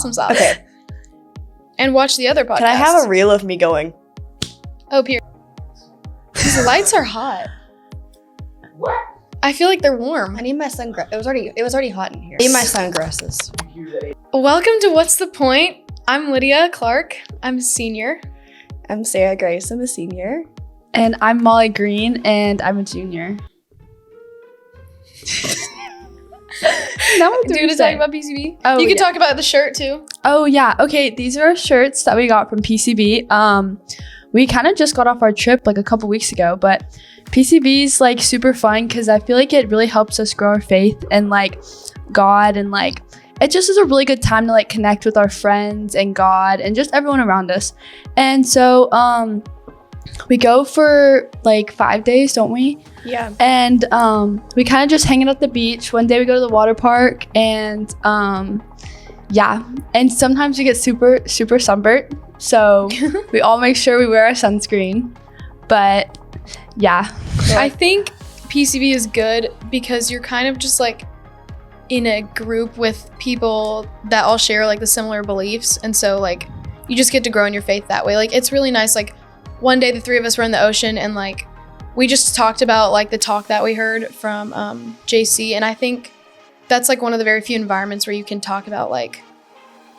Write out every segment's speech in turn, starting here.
awesome sauce. Okay. And watch the other podcast. Can I have a reel of me going? Oh, period. These lights are hot. What? I feel like they're warm. I need my sunglasses. It was already hot in here. I need my sunglasses. Welcome to What's the Point? I'm Lydia Clark. I'm a senior. I'm Sarah Grace. I'm a senior. And I'm Molly Green, and I'm a junior. Now what Do you want to talk about PCB? Oh, you can yeah. talk about the shirt too. Oh, yeah. Okay, these are our shirts that we got from PCB. We kind of just got off our trip like a couple weeks ago, but PCB is like super fun because I feel like it really helps us grow our faith and like God, and like it just is a really good time to like connect with our friends and God and just everyone around us. And so we go for like 5 days, don't we? Yeah. And we kind of just hang out at the beach. One day we go to the water park, and yeah, and sometimes we get super sunburnt, so we all make sure we wear our sunscreen. But yeah, I think PCB is good because you're kind of just like in a group with people that all share like the similar beliefs, and so like you just get to grow in your faith that way. Like it's really nice. Like one day the three of us were in the ocean, and like we just talked about like the talk that we heard from JC, and I think that's like one of the very few environments where you can talk about like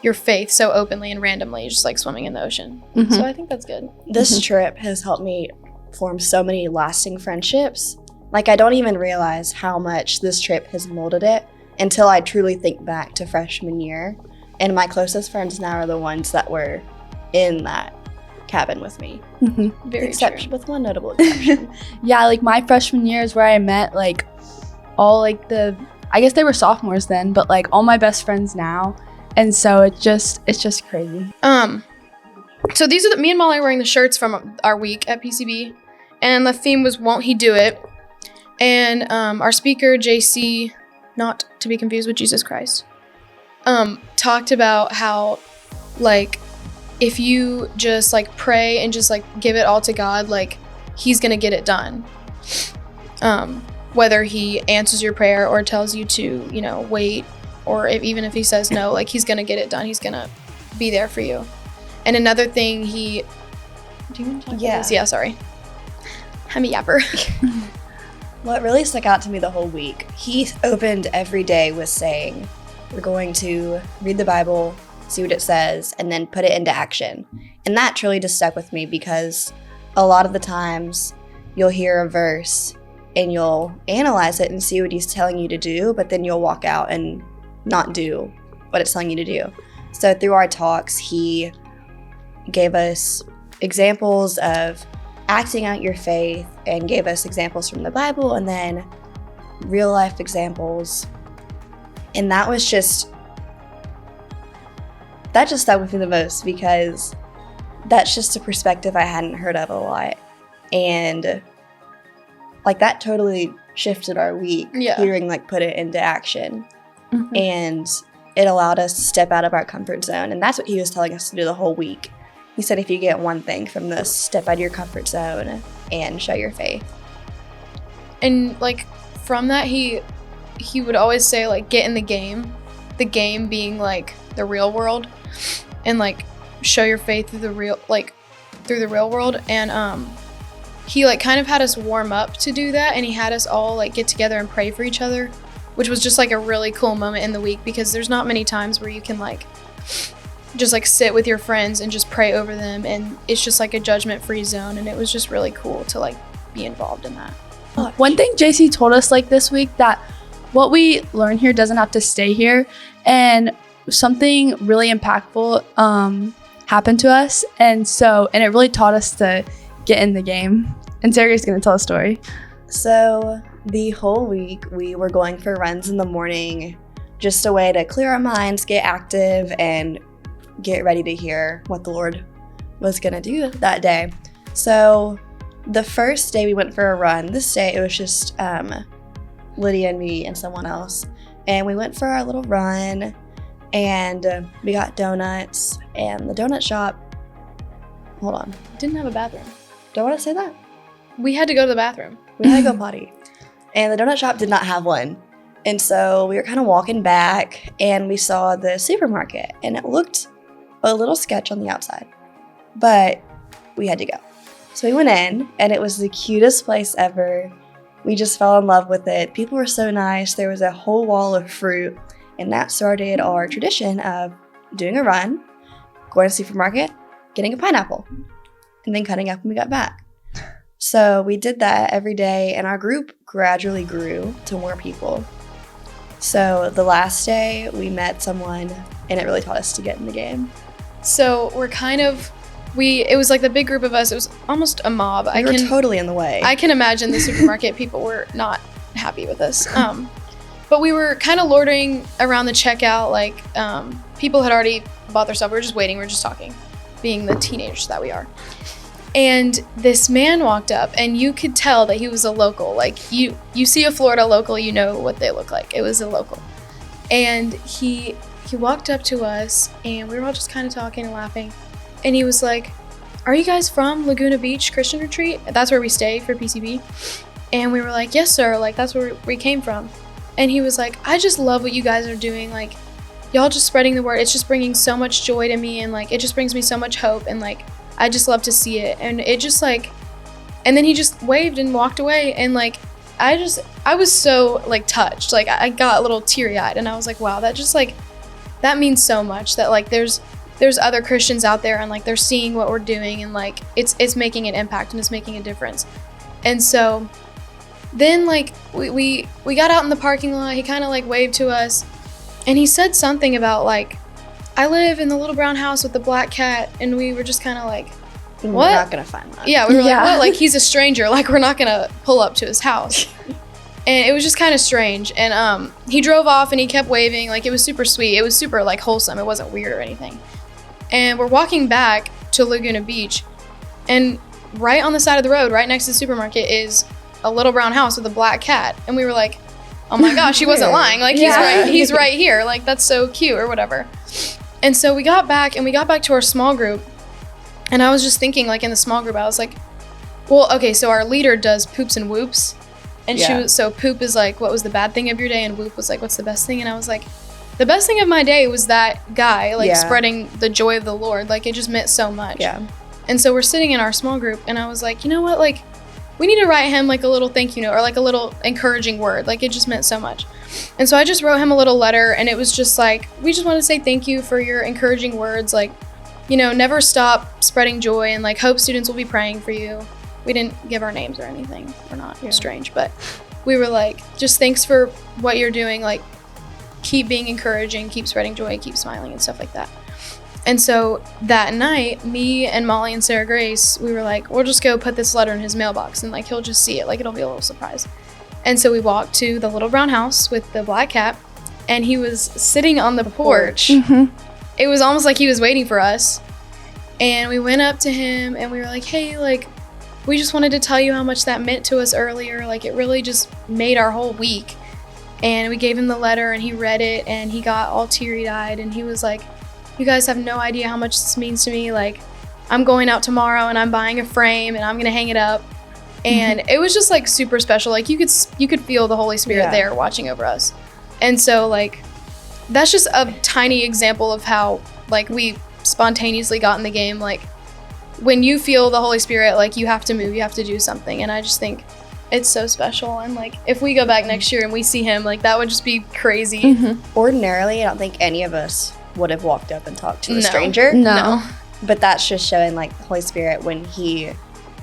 your faith so openly and randomly, just like swimming in the ocean. Mhm. So I think that's good. This trip has helped me form so many lasting friendships. Like, I don't even realize how much this trip has molded it until I truly think back to freshman year. And my closest friends now are the ones that were in that cabin with me. Very Except true. with one notable exception. yeah, like my freshman year is where I met like all like I guess they were sophomores then, but like all my best friends now. And so it's just crazy. So these are me and Molly are wearing the shirts from our week at PCB, and the theme was "Won't He Do It?" And our speaker JC, not to be confused with Jesus Christ, talked about how like if you just like pray and just like give it all to God, like He's gonna get it done. Whether He answers your prayer or tells you to, you know, wait, or even if He says no, like He's gonna get it done. He's gonna be there for you. And another thing do you want to talk about this? Yeah, sorry. I'm a yapper. What really stuck out to me the whole week, he opened every day with saying, we're going to read the Bible, see what it says, and then put it into action. And that truly just stuck with me because a lot of the times you'll hear a verse and you'll analyze it and see what he's telling you to do, but then you'll walk out and not do what it's telling you to do. So through our talks, he gave us examples of acting out your faith and gave us examples from the Bible and then real life examples. And that just stuck with me the most because that's just a perspective I hadn't heard of a lot. And like that totally shifted our week, hearing like put it into action. Mm-hmm. And it allowed us to step out of our comfort zone. And that's what he was telling us to do the whole week. He said, if you get one thing from this, step out of your comfort zone and show your faith. And like from that, he would always say like get in the game being like the real world, and like show your faith through the real world. And he like kind of had us warm up to do that, and he had us all like get together and pray for each other, which was just like a really cool moment in the week because there's not many times where you can like just like sit with your friends and just pray over them, and it's just like a judgment-free zone, and it was just really cool to like be involved in that. One thing JC told us like this week, that what we learn here doesn't have to stay here, and something really impactful happened to us, and it really taught us to get in the game. And Sarah's gonna tell a story. So the whole week we were going for runs in the morning, just a way to clear our minds, get active, and get ready to hear what the Lord was gonna do that day. So the first day we went for a run, this day it was just Lydia and me and someone else, and we went for our little run, and we got donuts, and the donut shop, hold on, Didn't have a bathroom. do I want to say that? We had to go to the bathroom. We had to go potty, and the donut shop did not have one. And so we were kind of walking back and we saw the supermarket and it looked a little sketch on the outside, but we had to go. So we went in and it was the cutest place ever. We just fell in love with it. People were so nice. There was a whole wall of fruit, and that started our tradition of doing a run, going to the supermarket, getting a pineapple, and then cutting up when we got back. So we did that every day, and our group gradually grew to more people. So the last day, we met someone, and it really taught us to get in the game. So we're kind of, it was like the big group of us. It was almost a mob. We were totally in the way. I can imagine the supermarket people were not happy with us. But we were kind of loitering around the checkout. Like, people had already bought their stuff. We were just waiting. We were just talking, being the teenagers that we are. And this man walked up, and you could tell that he was a local. Like, you see a Florida local, you know what they look like. It was a local. And he walked up to us, and we were all just kind of talking and laughing. And he was like, "Are you guys from Laguna Beach Christian Retreat?" That's where we stay for PCB. And we were like, "Yes, sir. Like, that's where we came from." And he was like, "I just love what you guys are doing. Like, y'all just spreading the word. It's just bringing so much joy to me. And, like, it just brings me so much hope. And, like, I just love to see it." And it just, like, and then he just waved and walked away. And, like, I was so, like, touched. Like, I got a little teary-eyed. And I was like, wow, that just, like, that means so much. That, like, there's other Christians out there, and, like, they're seeing what we're doing, and, like, it's making an impact, and it's making a difference. And so then, like, we got out in the parking lot. He kind of, like, waved to us, and he said something about, like, "I live in the little brown house with the black cat," and we were just kind of like, "What?" We're not gonna find that. Yeah, we were like, "What?" Like, he's a stranger. Like, we're not gonna pull up to his house. And it was just kind of strange. And he drove off, and he kept waving. Like, it was super sweet. It was super, like, wholesome. It wasn't weird or anything. And we're walking back to Laguna Beach, and right on the side of the road, right next to the supermarket, is a little brown house with a black cat. And we were like, "Oh my gosh, he wasn't lying. Like, he's right here. Like, that's so cute," or whatever. And so we got back to our small group, and I was just thinking, like, in the small group, I was like, well, okay, so our leader does poops and whoops, and so poop is like, what was the bad thing of your day, and whoop was like, what's the best thing? And I was like, the best thing of my day was that guy, like, spreading the joy of the Lord. Like, it just meant so much. Yeah. And so we're sitting in our small group, and I was like, you know what, like, we need to write him, like, a little thank you note, or, like, a little encouraging word. Like, it just meant so much. And so I just wrote him a little letter, and it was just like, we just want to say thank you for your encouraging words. Like, you know, never stop spreading joy, and, like, hope students will be praying for you. We didn't give our names or anything. We're not strange, but we were like, just thanks for what you're doing. Like, keep being encouraging, keep spreading joy, keep smiling, and stuff like that. And so that night, me and Molly and Sarah Grace, we were like, we'll just go put this letter in his mailbox, and, like, he'll just see it. Like, it'll be a little surprise. And so we walked to the little brown house with the black cat, and he was sitting on the porch. Mm-hmm. It was almost like he was waiting for us. And we went up to him, and we were like, "Hey, like, we just wanted to tell you how much that meant to us earlier. Like, it really just made our whole week." And we gave him the letter, and he read it, and he got all teary-eyed, and he was like, "You guys have no idea how much this means to me. Like, I'm going out tomorrow, and I'm buying a frame, and I'm gonna hang it up." And it was just, like, super special. Like, you could feel the Holy Spirit there watching over us. And so, like, that's just a tiny example of how, like, we spontaneously got in the game. Like, when you feel the Holy Spirit, like, you have to move, you have to do something. And I just think it's so special. And, like, if we go back next year and we see him, like, that would just be crazy. Mm-hmm. Ordinarily, I don't think any of us would have walked up and talked to a stranger. No. But that's just showing, like, the Holy Spirit, when he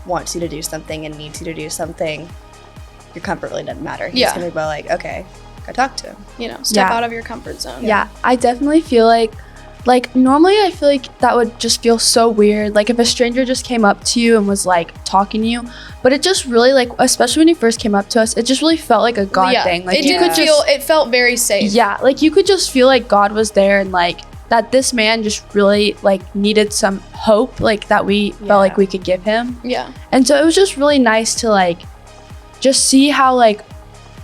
wants you to do something and needs you to do something, your comfort really doesn't matter. He's going to go like, okay, go talk to him. You know, step out of your comfort zone. Yeah, I definitely feel like normally I feel like that would just feel so weird. Like, if a stranger just came up to you and was, like, talking to you. But it just really, like, especially when he first came up to us, it just really felt like a God thing. Like, it felt very safe. Yeah, like, you could just feel like God was there, and, like, that this man just really, like, needed some hope, like, that we felt like we could give him. Yeah. And so it was just really nice to, like, just see how, like,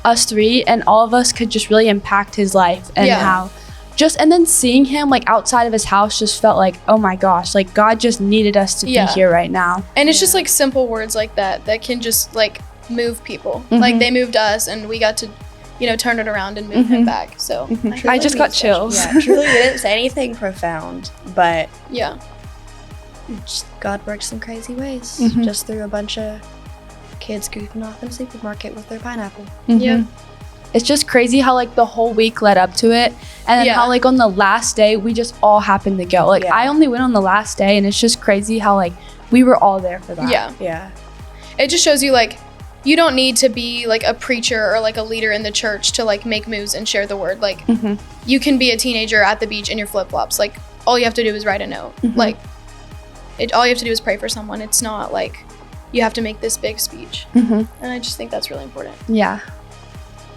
us three and all of us could just really impact his life, and how just, and then seeing him, like, outside of his house just felt like, oh my gosh, like, God just needed us to be here right now. And it's just, like, simple words like that can just, like, move people. Like, they moved us, and we got to turn it around and move him back. So I just got chills. Yeah, truly didn't say anything profound, but yeah. God works in crazy ways. Just through a bunch of kids goofing off in a supermarket with their pineapple. Yeah. It's just crazy how like the whole week led up to it, and then how like on the last day we just all happened to go. Like I only went on the last day, and it's just crazy how like we were all there for that. Yeah. It just shows you like you don't need to be like a preacher or like a leader in the church to like make moves and share the word. Like you can be a teenager at the beach in your flip-flops. Like all you have to do is write a note. Like all you have to do is pray for someone. It's not like you have to make this big speech. And I just think that's really important.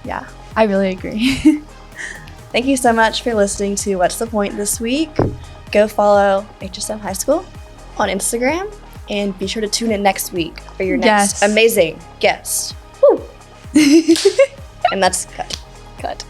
Yeah, I really agree. Thank you so much for listening to What's the Point this week. Go follow HSM High School on Instagram, and be sure to tune in next week for your next amazing guest. Woo! And that's cut. Cut.